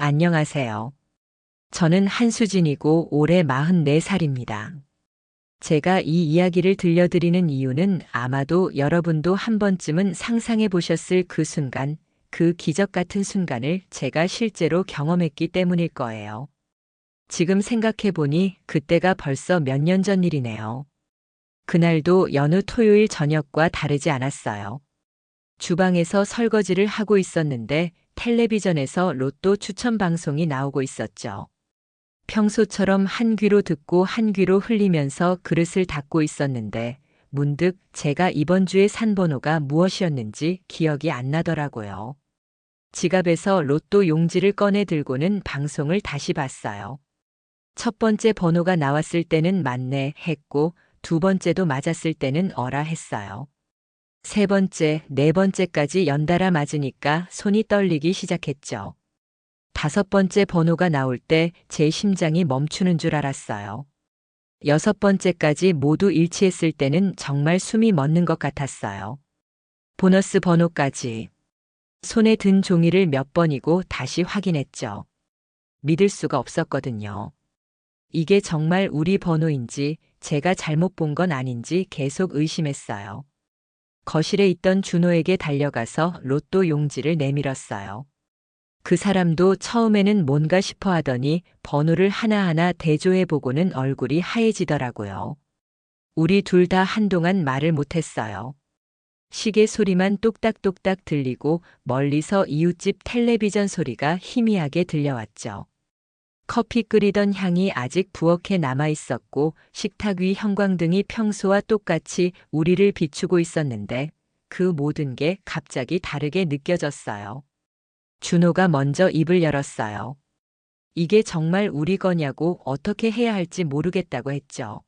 안녕하세요. 저는 한수진이고 올해 44살입니다. 제가 이 이야기를 들려드리는 이유는 아마도 여러분도 한 번쯤은 상상해 보셨을 그 순간, 그 기적 같은 순간을 제가 실제로 경험했기 때문일 거예요. 지금 생각해 보니 그때가 벌써 몇 년 전 일이네요. 그날도 여느 토요일 저녁과 다르지 않았어요. 주방에서 설거지를 하고 있었는데 텔레비전에서 로또 추천 방송이 나오고 있었죠. 평소처럼 한 귀로 듣고 한 귀로 흘리면서 그릇을 닦고 있었는데 문득 제가 이번 주에 산 번호가 무엇이었는지 기억이 안 나더라고요. 지갑에서 로또 용지를 꺼내 들고는 방송을 다시 봤어요. 첫 번째 번호가 나왔을 때는 맞네 했고 두 번째도 맞았을 때는 어라 했어요. 세 번째, 네 번째까지 연달아 맞으니까 손이 떨리기 시작했죠. 다섯 번째 번호가 나올 때 제 심장이 멈추는 줄 알았어요. 여섯 번째까지 모두 일치했을 때는 정말 숨이 멎는 것 같았어요. 보너스 번호까지. 손에 든 종이를 몇 번이고 다시 확인했죠. 믿을 수가 없었거든요. 이게 정말 우리 번호인지 제가 잘못 본 건 아닌지 계속 의심했어요. 거실에 있던 준호에게 달려가서 로또 용지를 내밀었어요. 그 사람도 처음에는 뭔가 싶어 하더니 번호를 하나하나 대조해보고는 얼굴이 하얘지더라고요. 우리 둘 다 한동안 말을 못했어요. 시계 소리만 똑딱똑딱 들리고 멀리서 이웃집 텔레비전 소리가 희미하게 들려왔죠. 커피 끓이던 향이 아직 부엌에 남아 있었고 식탁 위 형광등이 평소와 똑같이 우리를 비추고 있었는데 그 모든 게 갑자기 다르게 느껴졌어요. 준호가 먼저 입을 열었어요. 이게 정말 우리 거냐고 어떻게 해야 할지 모르겠다고 했죠.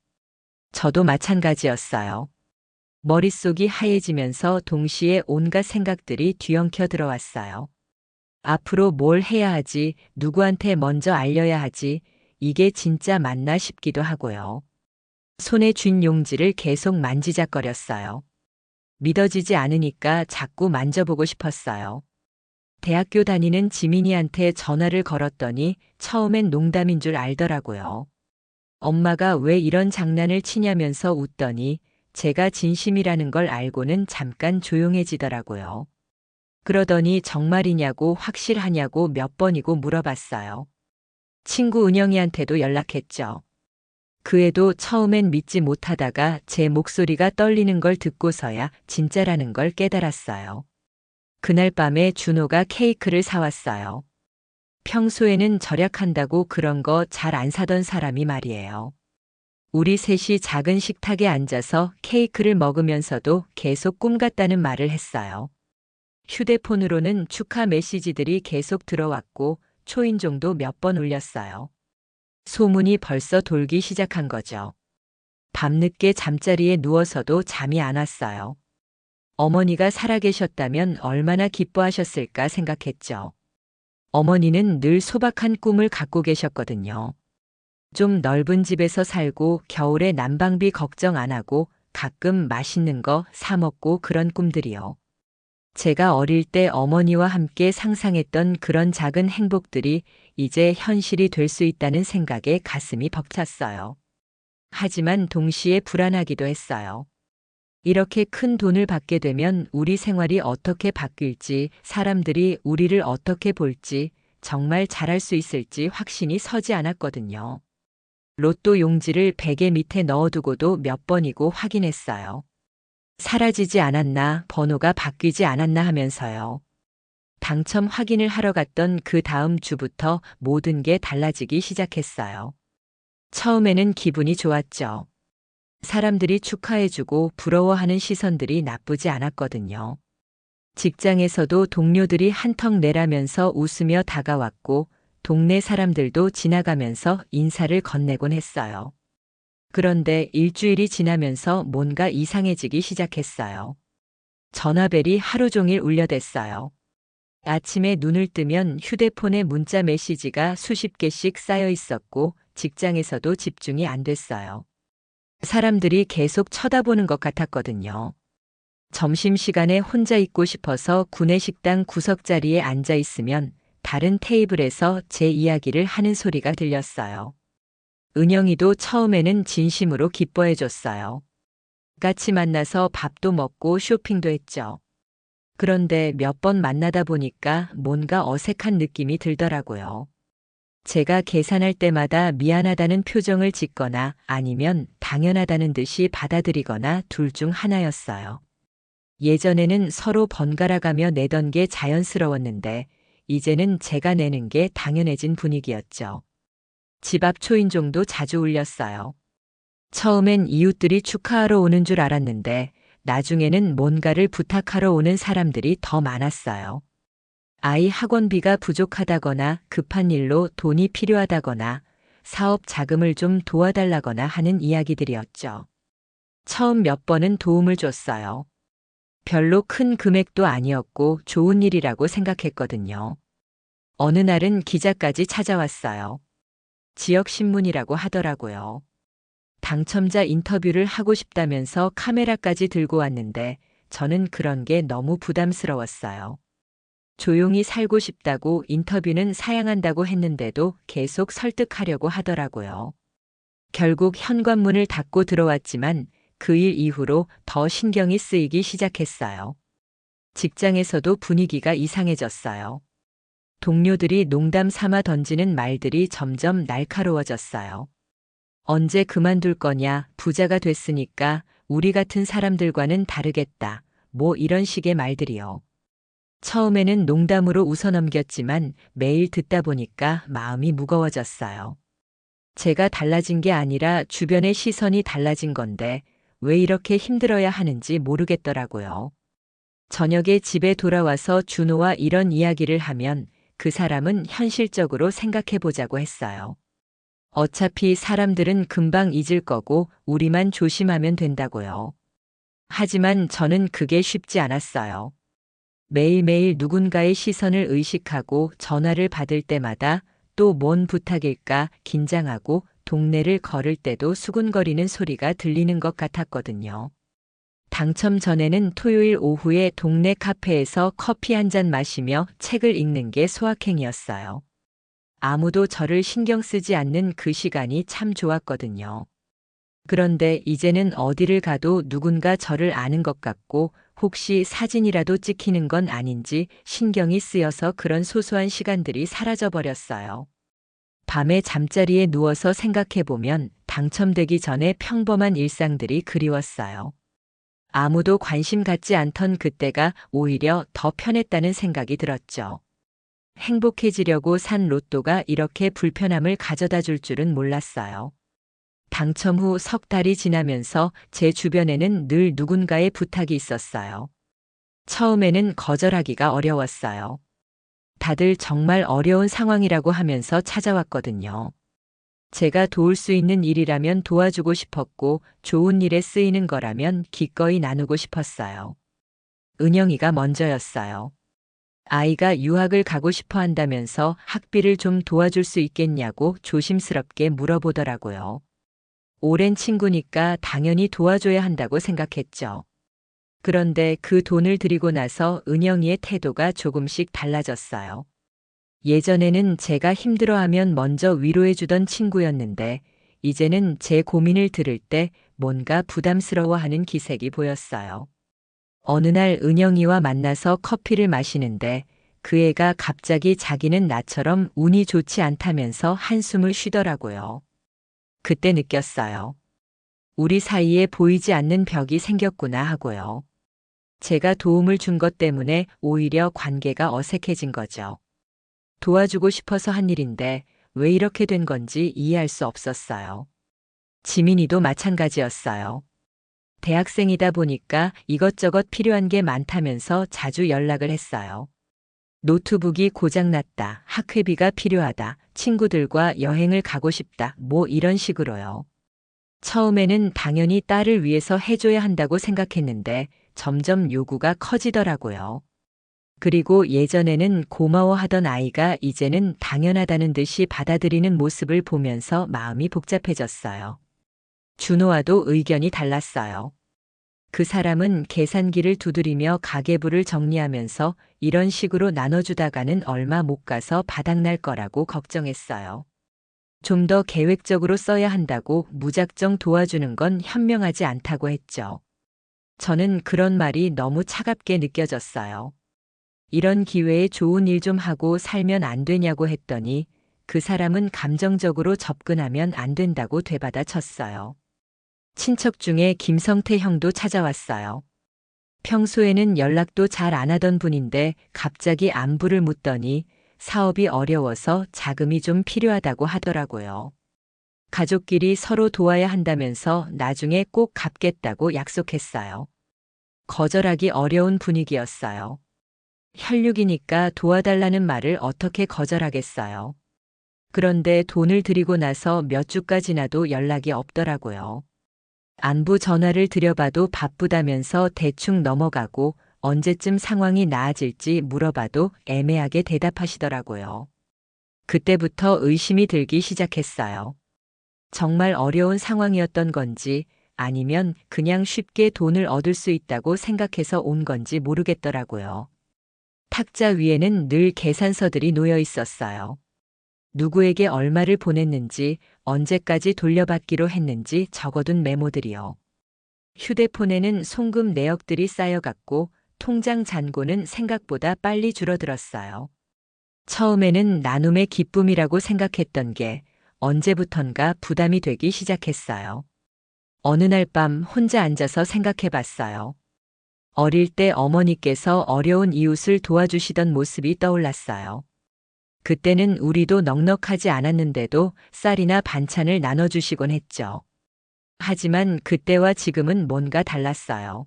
저도 마찬가지였어요. 머릿속이 하얘지면서 동시에 온갖 생각들이 뒤엉켜 들어왔어요. 앞으로 뭘 해야 하지, 누구한테 먼저 알려야 하지, 이게 진짜 맞나 싶기도 하고요. 손에 쥔 용지를 계속 만지작거렸어요. 믿어지지 않으니까 자꾸 만져보고 싶었어요. 대학교 다니는 지민이한테 전화를 걸었더니 처음엔 농담인 줄 알더라고요. 엄마가 왜 이런 장난을 치냐면서 웃더니 제가 진심이라는 걸 알고는 잠깐 조용해지더라고요. 그러더니 정말이냐고 확실하냐고 몇 번이고 물어봤어요. 친구 은영이한테도 연락했죠. 그 애도 처음엔 믿지 못하다가 제 목소리가 떨리는 걸 듣고서야 진짜라는 걸 깨달았어요. 그날 밤에 준호가 케이크를 사왔어요. 평소에는 절약한다고 그런 거 잘 안 사던 사람이 말이에요. 우리 셋이 작은 식탁에 앉아서 케이크를 먹으면서도 계속 꿈 같다는 말을 했어요. 휴대폰으로는 축하 메시지들이 계속 들어왔고 초인종도 몇 번 울렸어요. 소문이 벌써 돌기 시작한 거죠. 밤늦게 잠자리에 누워서도 잠이 안 왔어요. 어머니가 살아계셨다면 얼마나 기뻐하셨을까 생각했죠. 어머니는 늘 소박한 꿈을 갖고 계셨거든요. 좀 넓은 집에서 살고 겨울에 난방비 걱정 안 하고 가끔 맛있는 거 사 먹고 그런 꿈들이요. 제가 어릴 때 어머니와 함께 상상했던 그런 작은 행복들이 이제 현실이 될 수 있다는 생각에 가슴이 벅찼어요. 하지만 동시에 불안하기도 했어요. 이렇게 큰 돈을 받게 되면 우리 생활이 어떻게 바뀔지, 사람들이 우리를 어떻게 볼지, 정말 잘할 수 있을지 확신이 서지 않았거든요. 로또 용지를 베개 밑에 넣어두고도 몇 번이고 확인했어요. 사라지지 않았나, 번호가 바뀌지 않았나 하면서요. 당첨 확인을 하러 갔던 그 다음 주부터 모든 게 달라지기 시작했어요. 처음에는 기분이 좋았죠. 사람들이 축하해주고 부러워하는 시선들이 나쁘지 않았거든요. 직장에서도 동료들이 한턱 내라면서 웃으며 다가왔고 동네 사람들도 지나가면서 인사를 건네곤 했어요. 그런데 일주일이 지나면서 뭔가 이상해지기 시작했어요. 전화벨이 하루 종일 울려댔어요. 아침에 눈을 뜨면 휴대폰에 문자 메시지가 수십 개씩 쌓여 있었고 직장에서도 집중이 안 됐어요. 사람들이 계속 쳐다보는 것 같았거든요. 점심시간에 혼자 있고 싶어서 구내식당 구석자리에 앉아 있으면 다른 테이블에서 제 이야기를 하는 소리가 들렸어요. 은영이도 처음에는 진심으로 기뻐해 줬어요. 같이 만나서 밥도 먹고 쇼핑도 했죠. 그런데 몇 번 만나다 보니까 뭔가 어색한 느낌이 들더라고요. 제가 계산할 때마다 미안하다는 표정을 짓거나 아니면 당연하다는 듯이 받아들이거나 둘 중 하나였어요. 예전에는 서로 번갈아가며 내던 게 자연스러웠는데 이제는 제가 내는 게 당연해진 분위기였죠. 집 앞 초인종도 자주 울렸어요. 처음엔 이웃들이 축하하러 오는 줄 알았는데 나중에는 뭔가를 부탁하러 오는 사람들이 더 많았어요. 아이 학원비가 부족하다거나 급한 일로 돈이 필요하다거나 사업 자금을 좀 도와달라거나 하는 이야기들이었죠. 처음 몇 번은 도움을 줬어요. 별로 큰 금액도 아니었고 좋은 일이라고 생각했거든요. 어느 날은 기자까지 찾아왔어요. 지역신문이라고 하더라고요. 당첨자 인터뷰를 하고 싶다면서 카메라까지 들고 왔는데 저는 그런 게 너무 부담스러웠어요. 조용히 살고 싶다고 인터뷰는 사양한다고 했는데도 계속 설득하려고 하더라고요. 결국 현관문을 닫고 들어왔지만 그 일 이후로 더 신경이 쓰이기 시작했어요. 직장에서도 분위기가 이상해졌어요. 동료들이 농담 삼아 던지는 말들이 점점 날카로워졌어요. 언제 그만둘 거냐, 부자가 됐으니까 우리 같은 사람들과는 다르겠다. 뭐 이런 식의 말들이요. 처음에는 농담으로 웃어넘겼지만 매일 듣다 보니까 마음이 무거워졌어요. 제가 달라진 게 아니라 주변의 시선이 달라진 건데 왜 이렇게 힘들어야 하는지 모르겠더라고요. 저녁에 집에 돌아와서 준호와 이런 이야기를 하면 그 사람은 현실적으로 생각해 보자고 했어요. 어차피 사람들은 금방 잊을 거고 우리만 조심하면 된다고요. 하지만 저는 그게 쉽지 않았어요. 매일매일 누군가의 시선을 의식하고 전화를 받을 때마다 또 뭔 부탁일까 긴장하고 동네를 걸을 때도 수군거리는 소리가 들리는 것 같았거든요. 당첨 전에는 토요일 오후에 동네 카페에서 커피 한 잔 마시며 책을 읽는 게 소확행이었어요. 아무도 저를 신경 쓰지 않는 그 시간이 참 좋았거든요. 그런데 이제는 어디를 가도 누군가 저를 아는 것 같고 혹시 사진이라도 찍히는 건 아닌지 신경이 쓰여서 그런 소소한 시간들이 사라져버렸어요. 밤에 잠자리에 누워서 생각해보면 당첨되기 전에 평범한 일상들이 그리웠어요. 아무도 관심 갖지 않던 그때가 오히려 더 편했다는 생각이 들었죠. 행복해지려고 산 로또가 이렇게 불편함을 가져다 줄 줄은 몰랐어요. 당첨 후 석 달이 지나면서 제 주변에는 늘 누군가의 부탁이 있었어요. 처음에는 거절하기가 어려웠어요. 다들 정말 어려운 상황이라고 하면서 찾아왔거든요. 제가 도울 수 있는 일이라면 도와주고 싶었고 좋은 일에 쓰이는 거라면 기꺼이 나누고 싶었어요. 은영이가 먼저였어요. 아이가 유학을 가고 싶어 한다면서 학비를 좀 도와줄 수 있겠냐고 조심스럽게 물어보더라고요. 오랜 친구니까 당연히 도와줘야 한다고 생각했죠. 그런데 그 돈을 드리고 나서 은영이의 태도가 조금씩 달라졌어요. 예전에는 제가 힘들어하면 먼저 위로해주던 친구였는데 이제는 제 고민을 들을 때 뭔가 부담스러워하는 기색이 보였어요. 어느 날 은영이와 만나서 커피를 마시는데 그 애가 갑자기 자기는 나처럼 운이 좋지 않다면서 한숨을 쉬더라고요. 그때 느꼈어요. 우리 사이에 보이지 않는 벽이 생겼구나 하고요. 제가 도움을 준 것 때문에 오히려 관계가 어색해진 거죠. 도와주고 싶어서 한 일인데 왜 이렇게 된 건지 이해할 수 없었어요. 지민이도 마찬가지였어요. 대학생이다 보니까 이것저것 필요한 게 많다면서 자주 연락을 했어요. 노트북이 고장났다, 학회비가 필요하다, 친구들과 여행을 가고 싶다, 뭐 이런 식으로요. 처음에는 당연히 딸을 위해서 해줘야 한다고 생각했는데 점점 요구가 커지더라고요. 그리고 예전에는 고마워하던 아이가 이제는 당연하다는 듯이 받아들이는 모습을 보면서 마음이 복잡해졌어요. 준호와도 의견이 달랐어요. 그 사람은 계산기를 두드리며 가계부를 정리하면서 이런 식으로 나눠주다가는 얼마 못 가서 바닥날 거라고 걱정했어요. 좀 더 계획적으로 써야 한다고 무작정 도와주는 건 현명하지 않다고 했죠. 저는 그런 말이 너무 차갑게 느껴졌어요. 이런 기회에 좋은 일 좀 하고 살면 안 되냐고 했더니 그 사람은 감정적으로 접근하면 안 된다고 되받아쳤어요. 친척 중에 김성태 형도 찾아왔어요. 평소에는 연락도 잘 안 하던 분인데 갑자기 안부를 묻더니 사업이 어려워서 자금이 좀 필요하다고 하더라고요. 가족끼리 서로 도와야 한다면서 나중에 꼭 갚겠다고 약속했어요. 거절하기 어려운 분위기였어요. 혈육이니까 도와달라는 말을 어떻게 거절하겠어요. 그런데 돈을 드리고 나서 몇 주가 지나도 연락이 없더라고요. 안부 전화를 드려봐도 바쁘다면서 대충 넘어가고 언제쯤 상황이 나아질지 물어봐도 애매하게 대답하시더라고요. 그때부터 의심이 들기 시작했어요. 정말 어려운 상황이었던 건지 아니면 그냥 쉽게 돈을 얻을 수 있다고 생각해서 온 건지 모르겠더라고요. 탁자 위에는 늘 계산서들이 놓여 있었어요. 누구에게 얼마를 보냈는지, 언제까지 돌려받기로 했는지 적어둔 메모들이요. 휴대폰에는 송금 내역들이 쌓여갔고 통장 잔고는 생각보다 빨리 줄어들었어요. 처음에는 나눔의 기쁨이라고 생각했던 게 언제부턴가 부담이 되기 시작했어요. 어느 날 밤 혼자 앉아서 생각해 봤어요. 어릴 때 어머니께서 어려운 이웃을 도와주시던 모습이 떠올랐어요. 그때는 우리도 넉넉하지 않았는데도 쌀이나 반찬을 나눠주시곤 했죠. 하지만 그때와 지금은 뭔가 달랐어요.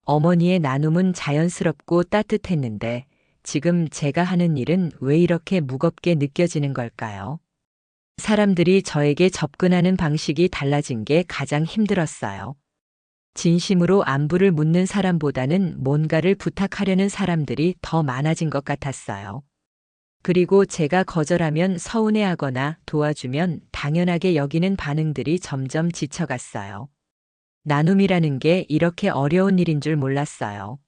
어머니의 나눔은 자연스럽고 따뜻했는데 지금 제가 하는 일은 왜 이렇게 무겁게 느껴지는 걸까요? 사람들이 저에게 접근하는 방식이 달라진 게 가장 힘들었어요. 진심으로 안부를 묻는 사람보다는 뭔가를 부탁하려는 사람들이 더 많아진 것 같았어요. 그리고 제가 거절하면 서운해하거나 도와주면 당연하게 여기는 반응들이 점점 지쳐갔어요. 나눔이라는 게 이렇게 어려운 일인 줄 몰랐어요.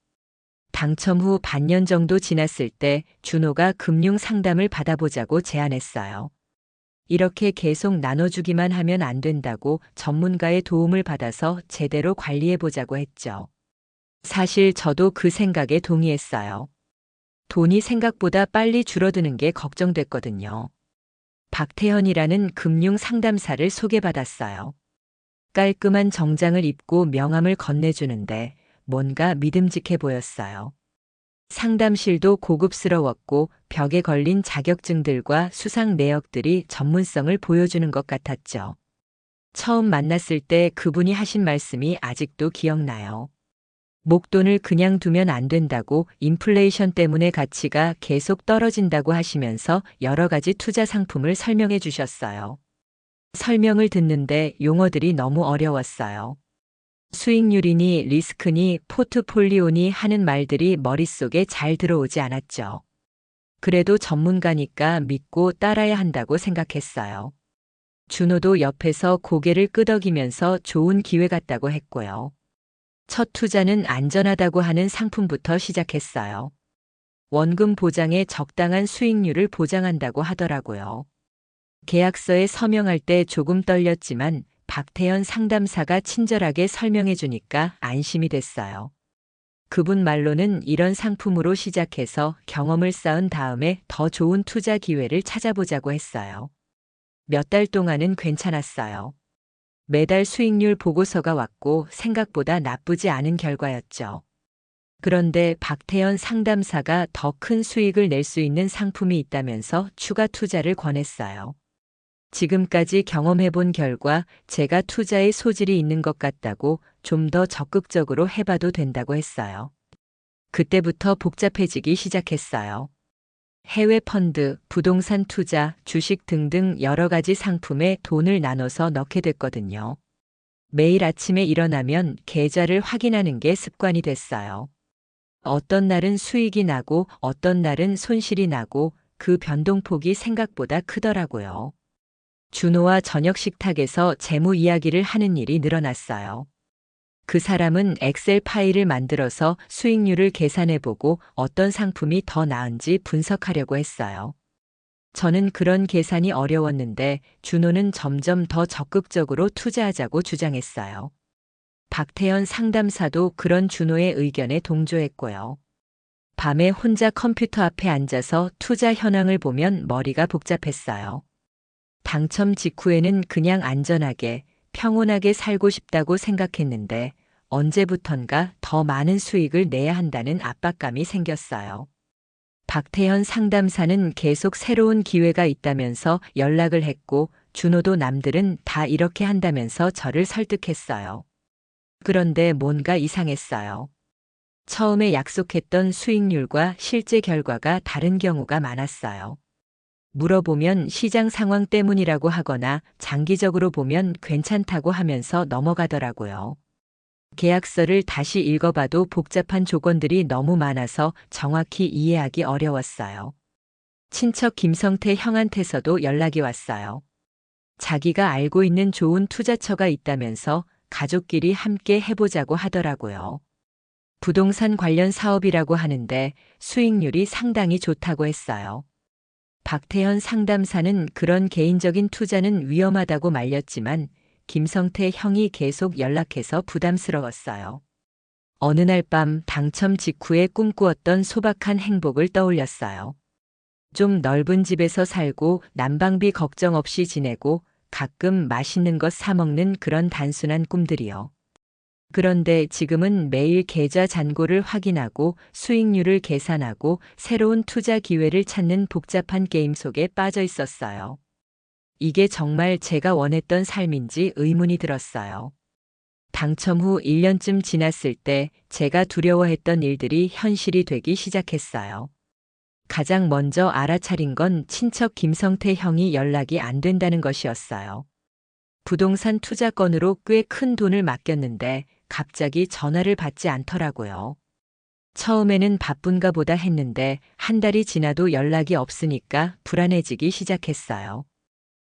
당첨 후 반년 정도 지났을 때 준호가 금융 상담을 받아보자고 제안했어요. 이렇게 계속 나눠주기만 하면 안 된다고 전문가의 도움을 받아서 제대로 관리해보자고 했죠. 사실 저도 그 생각에 동의했어요. 돈이 생각보다 빨리 줄어드는 게 걱정됐거든요. 박태현이라는 금융 상담사를 소개받았어요. 깔끔한 정장을 입고 명함을 건네주는데 뭔가 믿음직해 보였어요. 상담실도 고급스러웠고 벽에 걸린 자격증들과 수상 내역들이 전문성을 보여주는 것 같았죠. 처음 만났을 때 그분이 하신 말씀이 아직도 기억나요. 목돈을 그냥 두면 안 된다고, 인플레이션 때문에 가치가 계속 떨어진다고 하시면서 여러 가지 투자 상품을 설명해 주셨어요. 설명을 듣는데 용어들이 너무 어려웠어요. 수익률이니 리스크니 포트폴리오니 하는 말들이 머릿속에 잘 들어오지 않았죠. 그래도 전문가니까 믿고 따라야 한다고 생각했어요. 준호도 옆에서 고개를 끄덕이면서 좋은 기회 같다고 했고요. 첫 투자는 안전하다고 하는 상품부터 시작했어요. 원금 보장에 적당한 수익률을 보장한다고 하더라고요. 계약서에 서명할 때 조금 떨렸지만 박태현 상담사가 친절하게 설명해 주니까 안심이 됐어요. 그분 말로는 이런 상품으로 시작해서 경험을 쌓은 다음에 더 좋은 투자 기회를 찾아보자고 했어요. 몇 달 동안은 괜찮았어요. 매달 수익률 보고서가 왔고 생각보다 나쁘지 않은 결과였죠. 그런데 박태현 상담사가 더 큰 수익을 낼 수 있는 상품이 있다면서 추가 투자를 권했어요. 지금까지 경험해본 결과 제가 투자의 소질이 있는 것 같다고 좀 더 적극적으로 해봐도 된다고 했어요. 그때부터 복잡해지기 시작했어요. 해외 펀드, 부동산 투자, 주식 등등 여러 가지 상품에 돈을 나눠서 넣게 됐거든요. 매일 아침에 일어나면 계좌를 확인하는 게 습관이 됐어요. 어떤 날은 수익이 나고 어떤 날은 손실이 나고 그 변동폭이 생각보다 크더라고요. 준호와 저녁 식탁에서 재무 이야기를 하는 일이 늘어났어요. 그 사람은 엑셀 파일을 만들어서 수익률을 계산해보고 어떤 상품이 더 나은지 분석하려고 했어요. 저는 그런 계산이 어려웠는데 준호는 점점 더 적극적으로 투자하자고 주장했어요. 박태현 상담사도 그런 준호의 의견에 동조했고요. 밤에 혼자 컴퓨터 앞에 앉아서 투자 현황을 보면 머리가 복잡했어요. 당첨 직후에는 그냥 안전하게, 평온하게 살고 싶다고 생각했는데 언제부턴가 더 많은 수익을 내야 한다는 압박감이 생겼어요. 박태현 상담사는 계속 새로운 기회가 있다면서 연락을 했고 준호도 남들은 다 이렇게 한다면서 저를 설득했어요. 그런데 뭔가 이상했어요. 처음에 약속했던 수익률과 실제 결과가 다른 경우가 많았어요. 물어보면 시장 상황 때문이라고 하거나 장기적으로 보면 괜찮다고 하면서 넘어가더라고요. 계약서를 다시 읽어봐도 복잡한 조건들이 너무 많아서 정확히 이해하기 어려웠어요. 친척 김성태 형한테서도 연락이 왔어요. 자기가 알고 있는 좋은 투자처가 있다면서 가족끼리 함께 해보자고 하더라고요. 부동산 관련 사업이라고 하는데 수익률이 상당히 좋다고 했어요. 박태현 상담사는 그런 개인적인 투자는 위험하다고 말렸지만 김성태 형이 계속 연락해서 부담스러웠어요. 어느 날 밤 당첨 직후에 꿈꾸었던 소박한 행복을 떠올렸어요. 좀 넓은 집에서 살고 난방비 걱정 없이 지내고 가끔 맛있는 것 사 먹는 그런 단순한 꿈들이요. 그런데 지금은 매일 계좌 잔고를 확인하고 수익률을 계산하고 새로운 투자 기회를 찾는 복잡한 게임 속에 빠져 있었어요. 이게 정말 제가 원했던 삶인지 의문이 들었어요. 당첨 후 1년쯤 지났을 때 제가 두려워했던 일들이 현실이 되기 시작했어요. 가장 먼저 알아차린 건 친척 김성태 형이 연락이 안 된다는 것이었어요. 부동산 투자 건으로 꽤 큰 돈을 맡겼는데 갑자기 전화를 받지 않더라고요. 처음에는 바쁜가 보다 했는데 한 달이 지나도 연락이 없으니까 불안해지기 시작했어요.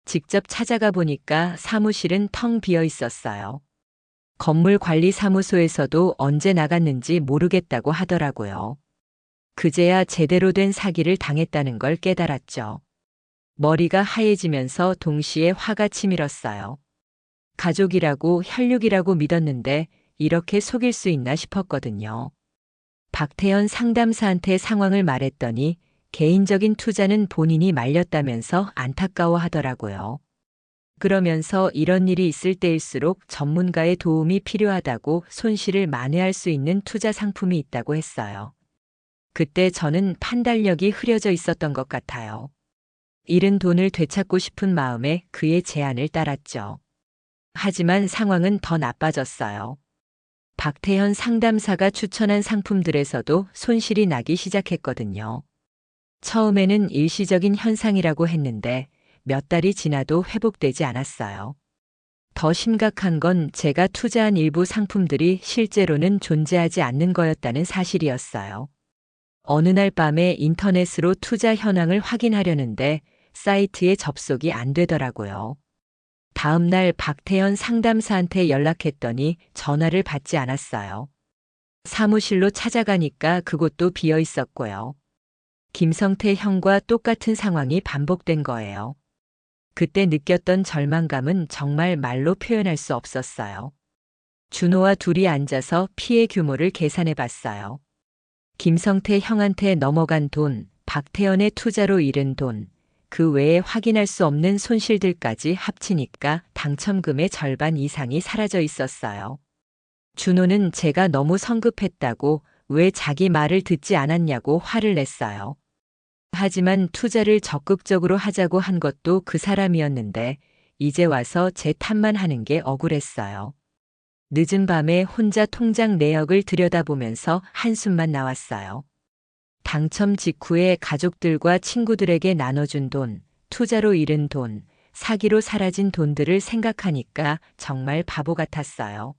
직접 찾아가 보니까 사무실은 텅 비어 있었어요. 건물 관리 사무소에서도 언제 나갔는지 모르겠다고 하더라고요. 그제야 제대로 된 사기를 당했다는 걸 깨달았죠. 머리가 하얘지면서 동시에 화가 치밀었어요. 가족이라고 혈육이라고 믿었는데 이렇게 속일 수 있나 싶었거든요. 박태현 상담사한테 상황을 말했더니 개인적인 투자는 본인이 말렸다면서 안타까워 하더라고요. 그러면서 이런 일이 있을 때일수록 전문가의 도움이 필요하다고 손실을 만회할 수 있는 투자 상품이 있다고 했어요. 그때 저는 판단력이 흐려져 있었던 것 같아요. 잃은 돈을 되찾고 싶은 마음에 그의 제안을 따랐죠. 하지만 상황은 더 나빠졌어요. 박태현 상담사가 추천한 상품들에서도 손실이 나기 시작했거든요. 처음에는 일시적인 현상이라고 했는데 몇 달이 지나도 회복되지 않았어요. 더 심각한 건 제가 투자한 일부 상품들이 실제로는 존재하지 않는 거였다는 사실이었어요. 어느 날 밤에 인터넷으로 투자 현황을 확인하려는데 사이트에 접속이 안 되더라고요. 다음 날 박태현 상담사한테 연락했더니 전화를 받지 않았어요. 사무실로 찾아가니까 그곳도 비어 있었고요. 김성태 형과 똑같은 상황이 반복된 거예요. 그때 느꼈던 절망감은 정말 말로 표현할 수 없었어요. 준호와 둘이 앉아서 피해 규모를 계산해 봤어요. 김성태 형한테 넘어간 돈, 박태현의 투자로 잃은 돈, 그 외에 확인할 수 없는 손실들까지 합치니까 당첨금의 절반 이상이 사라져 있었어요. 준호는 제가 너무 성급했다고 왜 자기 말을 듣지 않았냐고 화를 냈어요. 하지만 투자를 적극적으로 하자고 한 것도 그 사람이었는데 이제 와서 제 탓만 하는 게 억울했어요. 늦은 밤에 혼자 통장 내역을 들여다보면서 한숨만 나왔어요. 당첨 직후에 가족들과 친구들에게 나눠준 돈, 투자로 잃은 돈, 사기로 사라진 돈들을 생각하니까 정말 바보 같았어요.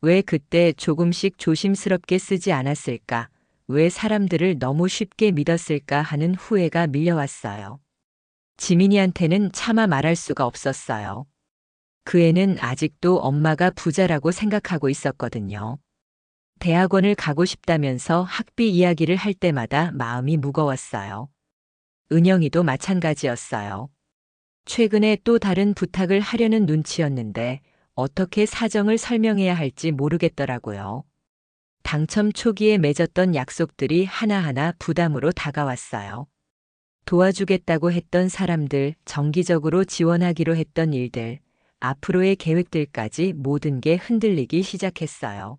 왜 그때 조금씩 조심스럽게 쓰지 않았을까? 왜 사람들을 너무 쉽게 믿었을까 하는 후회가 밀려왔어요. 지민이한테는 차마 말할 수가 없었어요. 그 애는 아직도 엄마가 부자라고 생각하고 있었거든요. 대학원을 가고 싶다면서 학비 이야기를 할 때마다 마음이 무거웠어요. 은영이도 마찬가지였어요. 최근에 또 다른 부탁을 하려는 눈치였는데 어떻게 사정을 설명해야 할지 모르겠더라고요. 당첨 초기에 맺었던 약속들이 하나하나 부담으로 다가왔어요. 도와주겠다고 했던 사람들, 정기적으로 지원하기로 했던 일들, 앞으로의 계획들까지 모든 게 흔들리기 시작했어요.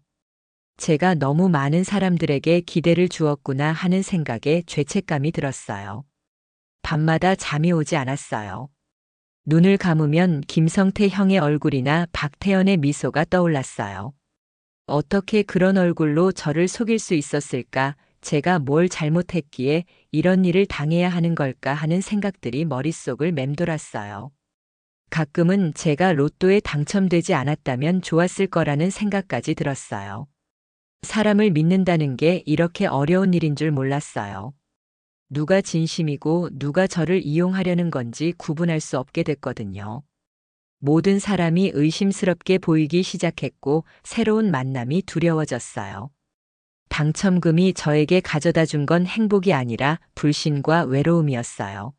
제가 너무 많은 사람들에게 기대를 주었구나 하는 생각에 죄책감이 들었어요. 밤마다 잠이 오지 않았어요. 눈을 감으면 김성태 형의 얼굴이나 박태연의 미소가 떠올랐어요. 어떻게 그런 얼굴로 저를 속일 수 있었을까? 제가 뭘 잘못했기에 이런 일을 당해야 하는 걸까 하는 생각들이 머릿속을 맴돌았어요. 가끔은 제가 로또에 당첨되지 않았다면 좋았을 거라는 생각까지 들었어요. 사람을 믿는다는 게 이렇게 어려운 일인 줄 몰랐어요. 누가 진심이고 누가 저를 이용하려는 건지 구분할 수 없게 됐거든요. 모든 사람이 의심스럽게 보이기 시작했고 새로운 만남이 두려워졌어요. 당첨금이 저에게 가져다 준 건 행복이 아니라 불신과 외로움이었어요.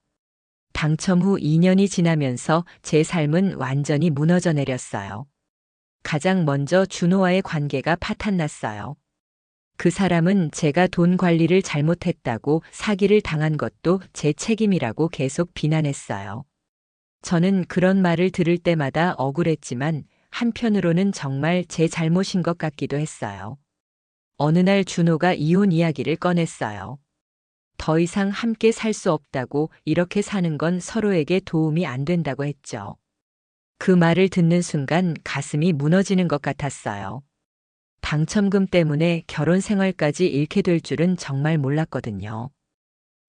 당첨 후 2년이 지나면서 제 삶은 완전히 무너져 내렸어요. 가장 먼저 준호와의 관계가 파탄났어요. 그 사람은 제가 돈 관리를 잘못했다고 사기를 당한 것도 제 책임이라고 계속 비난했어요. 저는 그런 말을 들을 때마다 억울했지만 한편으로는 정말 제 잘못인 것 같기도 했어요. 어느 날 준호가 이혼 이야기를 꺼냈어요. 더 이상 함께 살 수 없다고, 이렇게 사는 건 서로에게 도움이 안 된다고 했죠. 그 말을 듣는 순간 가슴이 무너지는 것 같았어요. 당첨금 때문에 결혼 생활까지 잃게 될 줄은 정말 몰랐거든요.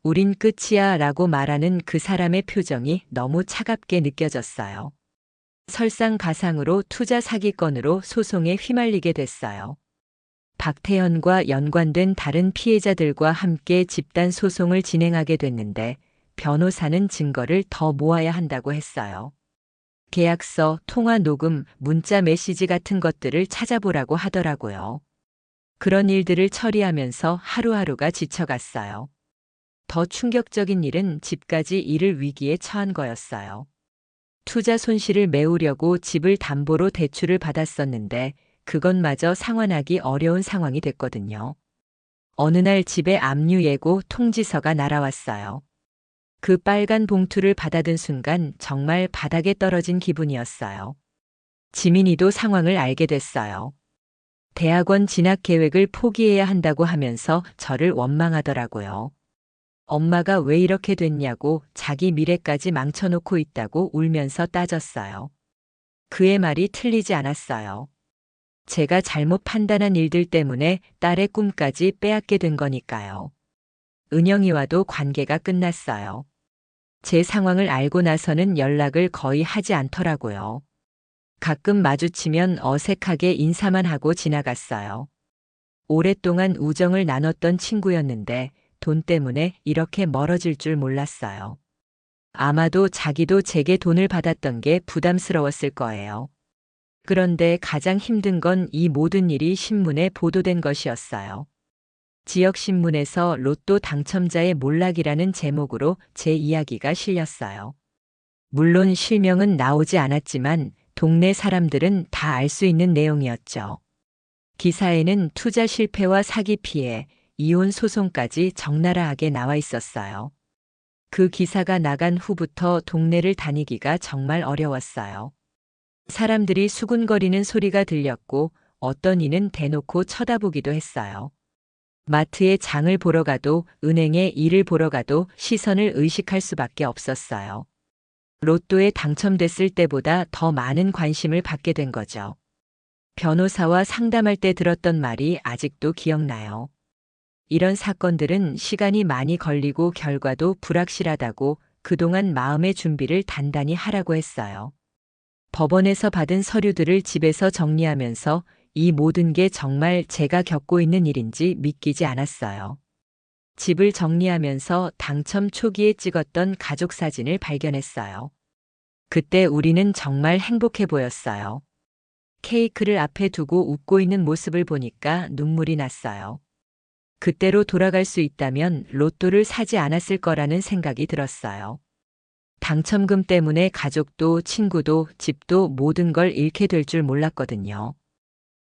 우린 끝이야 라고 말하는 그 사람의 표정이 너무 차갑게 느껴졌어요. 설상가상으로 투자 사기건으로 소송에 휘말리게 됐어요. 박태현과 연관된 다른 피해자들과 함께 집단 소송을 진행하게 됐는데 변호사는 증거를 더 모아야 한다고 했어요. 계약서, 통화 녹음, 문자 메시지 같은 것들을 찾아보라고 하더라고요. 그런 일들을 처리하면서 하루하루가 지쳐갔어요. 더 충격적인 일은 집까지 잃을 위기에 처한 거였어요. 투자 손실을 메우려고 집을 담보로 대출을 받았었는데 그것마저 상환하기 어려운 상황이 됐거든요. 어느 날 집에 압류 예고 통지서가 날아왔어요. 그 빨간 봉투를 받아든 순간 정말 바닥에 떨어진 기분이었어요. 지민이도 상황을 알게 됐어요. 대학원 진학 계획을 포기해야 한다고 하면서 저를 원망하더라고요. 엄마가 왜 이렇게 됐냐고, 자기 미래까지 망쳐놓고 있다고 울면서 따졌어요. 그의 말이 틀리지 않았어요. 제가 잘못 판단한 일들 때문에 딸의 꿈까지 빼앗게 된 거니까요. 은영이와도 관계가 끝났어요. 제 상황을 알고 나서는 연락을 거의 하지 않더라고요. 가끔 마주치면 어색하게 인사만 하고 지나갔어요. 오랫동안 우정을 나눴던 친구였는데 돈 때문에 이렇게 멀어질 줄 몰랐어요. 아마도 자기도 제게 돈을 받았던 게 부담스러웠을 거예요. 그런데 가장 힘든 건 이 모든 일이 신문에 보도된 것이었어요. 지역신문에서 로또 당첨자의 몰락이라는 제목으로 제 이야기가 실렸어요. 물론 실명은 나오지 않았지만 동네 사람들은 다 알 수 있는 내용이었죠. 기사에는 투자 실패와 사기 피해, 이혼 소송까지 적나라하게 나와 있었어요. 그 기사가 나간 후부터 동네를 다니기가 정말 어려웠어요. 사람들이 수군거리는 소리가 들렸고 어떤 이는 대놓고 쳐다보기도 했어요. 마트에 장을 보러 가도 은행에 일을 보러 가도 시선을 의식할 수밖에 없었어요. 로또에 당첨됐을 때보다 더 많은 관심을 받게 된 거죠. 변호사와 상담할 때 들었던 말이 아직도 기억나요. 이런 사건들은 시간이 많이 걸리고 결과도 불확실하다고, 그동안 마음의 준비를 단단히 하라고 했어요. 법원에서 받은 서류들을 집에서 정리하면서 이 모든 게 정말 제가 겪고 있는 일인지 믿기지 않았어요. 집을 정리하면서 당첨 초기에 찍었던 가족 사진을 발견했어요. 그때 우리는 정말 행복해 보였어요. 케이크를 앞에 두고 웃고 있는 모습을 보니까 눈물이 났어요. 그때로 돌아갈 수 있다면 로또를 사지 않았을 거라는 생각이 들었어요. 당첨금 때문에 가족도 친구도 집도 모든 걸 잃게 될 줄 몰랐거든요.